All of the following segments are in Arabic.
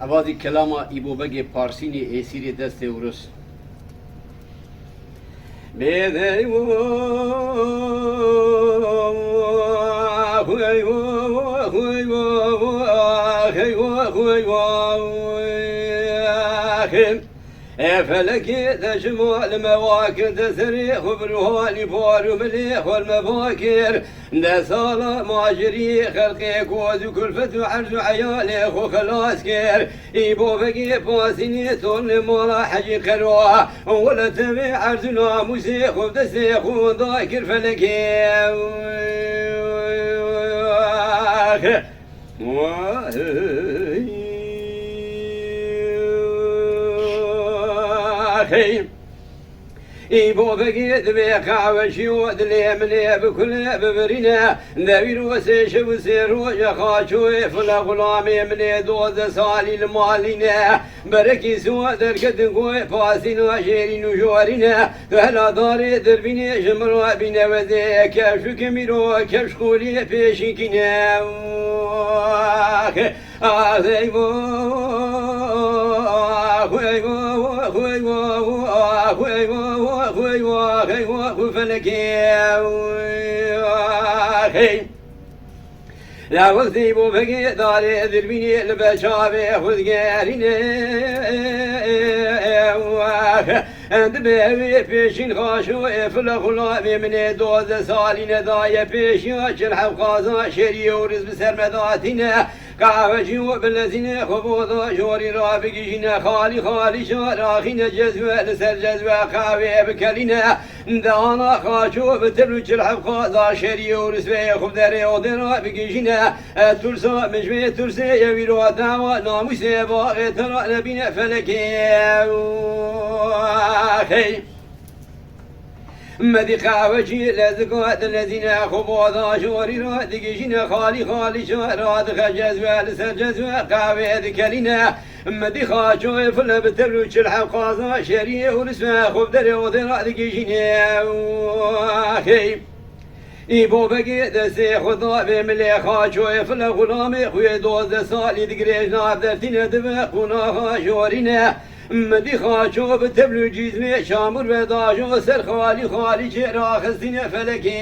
عوضی کلاما ایبو بگه پارسینی ایسیری دست ورس بیده فلكي تجمع المواكب تسريخ بروهاني بارو مليخ والمفاكر نسالة ماجري خلقي كوز وكل فتو عرج عيالي وخلاص كير إيبو بقي باسيني تون مالا حجي خلوة ولا تبي عرجنا مسيخ وبدسيخ وذاكر فلكي إيبو بقيت بيقع وشيوت لي ملي بكل ببرينا نبير وسيش وسير وجخاشو إفلا غلامي ملي دوز سالي المالينا بركي سوى دركت قوي فاسينا شيرين وجوارنا فهلا داري دربيني جمروا بنا وذي كيف كميرو كيف شخولي بيشيكنا لا وثيب بقي داري ذربيني البشابي خذ قاريني عند بيبي بيشين خاشو افلا غلامي من دوز سالين دايا بيشين شلحب قازا شري ورز بسر مداتنا قاوجي وبالذين خبوضا جوري رابقينا خالي خالي شاراخينا جزوة لسر جزوة قاوي بكلينا دانا خاشو بتلو شلحب قازا شري ورز بيخب داري ودن رابقينا ترسا مجمي ترسا يويرو داوا ناموسي باغي ترى نبينا فلكي مدي قاوجي لذقات الذين خبوضا جوري رادقينا خالي خالي شارات خجزوا لسر جزوا قاوي ذكرنا مدي خاشو فل بتلو شلحب قازا شري ورسما خب دري ودن رادقينا إيبو بقي دسي خضا بملي خاشو إفلا غلامي خوي دوز سالي دقريجنا بدرتنا دبقونا خاشورينا مدي خاشو بتبلو جيزمي شامر بداجو سر خالي خالي جرا خزينا فلكي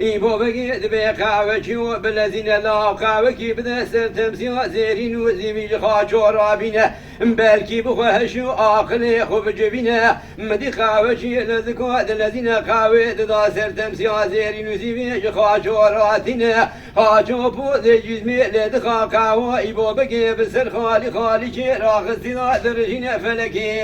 إيبو بقي دبي قاوكي بالذين لا قاوكي بدا سر تمسيا زيرين وزيمي خاشو رابينا بلكي بخوهشو آقلي خوب جبينا مدي قاوكي لذكوات الذين قاوي دا سر تمسيا زيرين وزيمي خاشو راتينا خاشو بود جزمي لدخا قاوا إيبو بقي بسر خالي خالي جرا خزينا درجين فلكي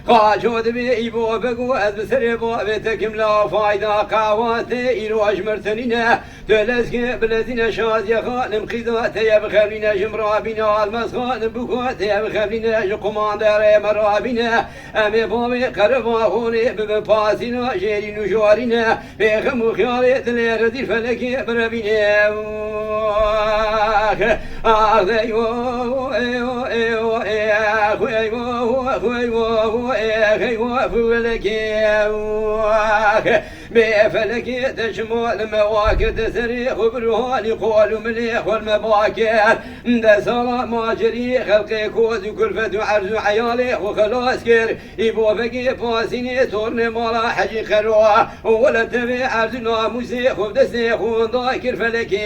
خاشو دبي إيبو بقو أذبسر بو بتكم لا فايدة قاواتي إيرو أجمرتنينا تلسك بلدينا شاد يخانم خيزاتي يبخلينا جمرابينا المسخان بكواتي يبخلينا جقمان داري مرابينا أمي بابي قربا هوني بباسينا جيرين وجوارينا بيخم خيالي دلير دي فلكي بربينا بفلك تشمل المواكب تسريخ بروهاني قول مليخ والمباكر دسالة ماجري خلقي كوز وكل فتو عرج عيالي وخلاص كير يبو بقي باسيني تورني مالا حجي خلوة ولا تبي عرجنا مسيخ وبدسيخ وذاكر فلكي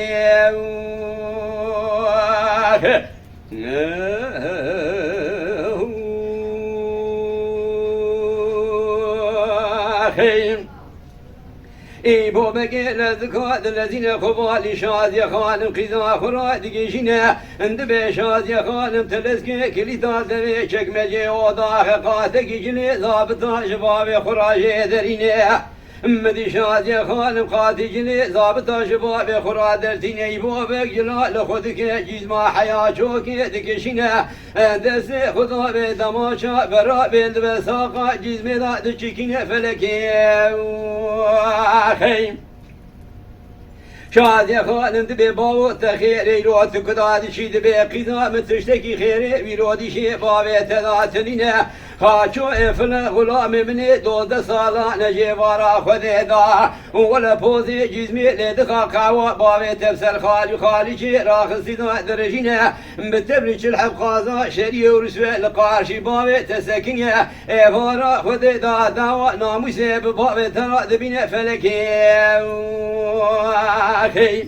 إيبو بقي لذكوات الذين خبالي شاد يخانم قيزا خرا دقيشنا اند بشاد يخانم تلسكي كليتا دبي شكمجي وضاخ قاتك جلي ضابطا شبابي خراجي درينه مدي شاد يخانم قاتي جلي ضابطا شبابي خرا درتين إيبو بق جلا لخدك جيز ما حيا شوكي دقيشنا دس خدا بدماشا برا بند بساقا جيز مدا دشكين فلكي شادي خالم دبي باو تخيري رو تكداد شي دبي قدام تشتكي خيري ويرودي شي باوي تذاتنينا خاچو افل غلام مني دود سالا نجي ورا خذيدا ولا بوزي جزمي لدخا قاوة باوي تفسر خالي خالي شي راخصي درجينا بتبرج الحب قازا شري ورسوة لقاشي باوي تسكنيا افارا خذيدا داوا ناموسي بباوي ترى دبينا فلكي أخي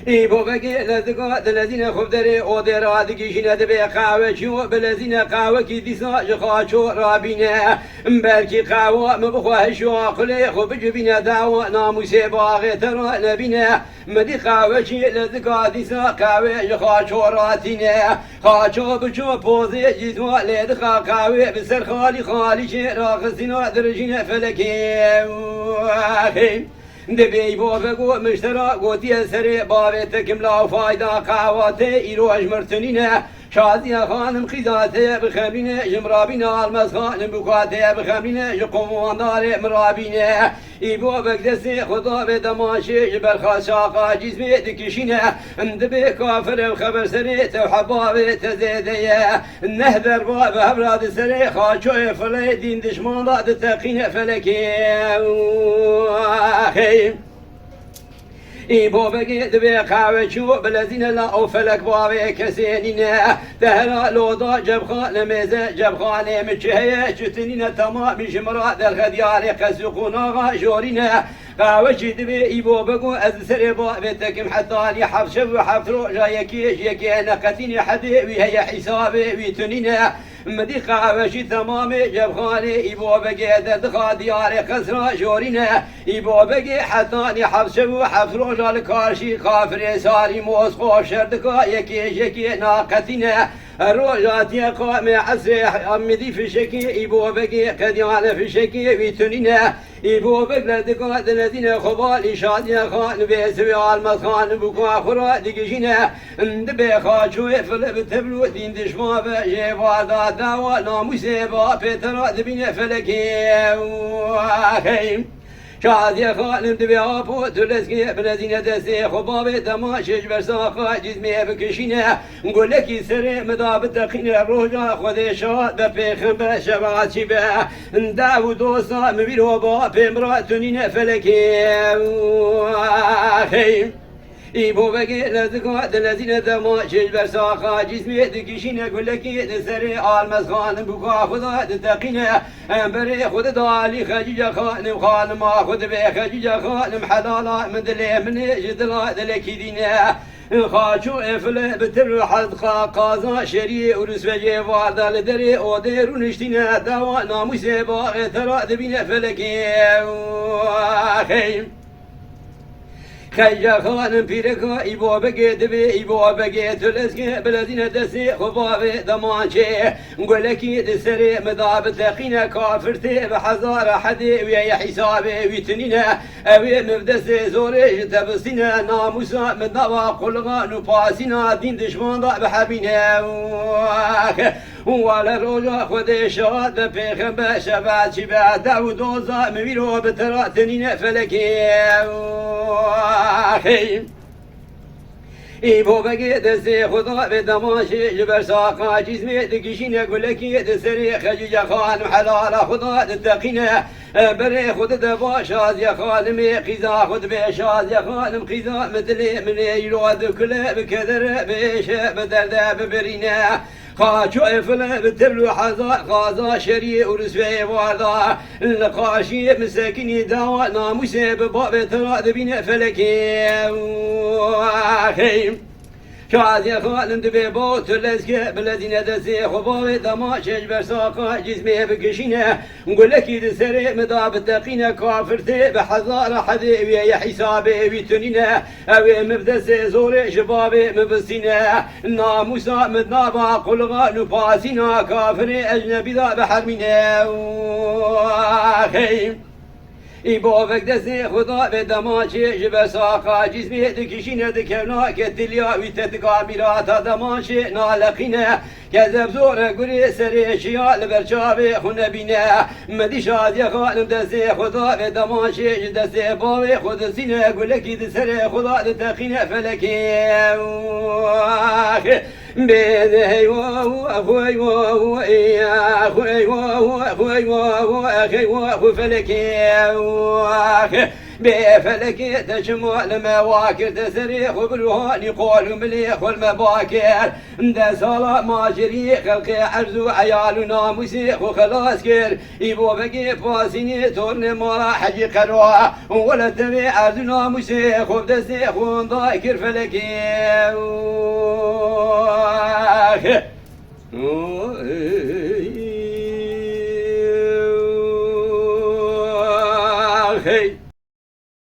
إيبو بقي لذقات الذين خبدري أوديرات كيشنا دبي قاوة شو بالذين قاوة كي ديسا جخاشو رابينا بلكي قاوة مبخوه شو أخلي خب جبنا دعوة ناموسي باغي ترى نبينا مدي قاوة شي لذقات ديسا قاوة جخاشو راتينا خاشو بشو بوزي جزوا لذقا قاوة بسر خالي خالي شي راخصنا درجنا فلكي أخي دبي بوفقو مشترى قوتي سري بابتكم لا فايدة قهواتي إيرو أجمرتنينه شادية خانم خيزاتي بخمرينه جمرابينه المس خانم بكاتي بخمرينه جقومان داري مرابينه إيبو بقدسي خدا بدماشي جبل خاشاقا جزمي دكشينه دبي كافر وخبر سري توحبابي تزيديه نهدر باب هبراد سري خاشو فلي دين دشمان لا تتقين فلكي إيبو بقي دبي قاوة شو بلزين لا أو فلك بابي كسينينا تهلا لوضا جبخان ميزة جبخان مجهية شتنين تمام جمرات الخديار قسقونا جورينا قاوة دبي إيبو بقو أزسر بابي تكم حتى لي حفشب وحفرو جايكي نقتين حدي وهي حسابي ويتنينا مدي قاوة تمام جبخاني إيبو بقي ددخا ديار قسرا جورينا إيبو بقي حتى لي حفشب وحفرو الكاشي كافر ساري موس خوف شردكا يكي ناقتنا الرجات يقام عسي أمدي في شكي إيبو بقي قد يعلى في شكي بيتنينا إيبو بقي لدكا الذين خبال إشاد يخان بيسوي المسخان بكا خرا دقشنا اندبي خاشو فل بتبلو دين دشما بجي وادا داوا ناموسي با بيترا دبين فلكي وخيم شادي خالم دبي أبو تلسكي بلزينة دسي خبابي تماشج برساخا جزمي بكشينه نقول لك سري مضاب الدقين الروجا خذي شاد بفيخم بشبات شبه داو دوسا مبيرو با بمراتنين فلكي أخي إيبو بقي لذقات الذين تماشج برساخا جسمي دكشينه كل لك سري المسخان بكا خذا تقينه بري خذ دالي خجيجة خانم خانم خذ بي خجيجة خانم حلالا مدلي من جدلا دلكي دينه خاشو افل بتر حد قازا شري ورس وجه واردا لدري اودير ونشتينه دوا ناموسي باغ ترى دبينه فلكي اخي خيجا خانم بيركا إيبو بقي دبي إيبو بقي تلسكي بلدين دسي خبابي دمانشي نقولكي دسري مضاب تقينا كافرتي بحزار حدي ويا حسابي ويتنينا أوي مبدسي زوري تبسينا ناموسا مدنوا قلغا نباسينا دين دشمان دا بحبينا وعلى روجا خذي شاد بفيخم بشبات شبات داود وزا مبيرو بتراتنين فلكي أخي إيبو بقي دسي خضا بدماشي جبر ساقا جزمي دقشين يقول لك دسري خجيجة خانم حلالة خضا تتقينه بري خد دبا شاز يا خانمي قيزا خد بشاز يا خانم قيزا مثلي من يرود كله بكدر بيش بدرد ببرينه خاچو افل بتبلو حزا غازا شري ورسوي واردا القاشي مساكني داوا ناموسي بباب تراد بين فلكي اخي شادي خالم دبي بوت لسكي بلدينا دسي خبابي دماشج برساقا جزمي بكشينه نقول لك دسري مضاب التقينه كافرتي بحذار حدي ويا حسابي ويتنينه اوي مبدسي زوري شبابي مبسينه ناموسا مدنابا قلغا نباسينا كافري اجنبي ذا بحرمينه اخي إبوفك دسي خدا بدماشي جب ساقا جسمي دكشين دكنا كتليا ويتتقابلات دماشي نالقنا كذب زور قري سري شيال برشابي خنا بنا مدي شاد يخالم دسي خدا بدماشي دسي باوي خد سينا قولك دسري خدا دتقينا فلكي بيدي واو أخوي واو يا أخوي واو أخوي واو أخي واو فلكي بفلكي تشمل مواكر تسريخ بالوهاني قول مليخ والمباكر دا صلاة ماجري خلقي عرزو عيالنا مسيخ وخلاص كير يبو بقي فاسيني تورني مالا حجي قروع ولا تبي عرزنا مسيخ وبدسيخ ونضاكر فلكي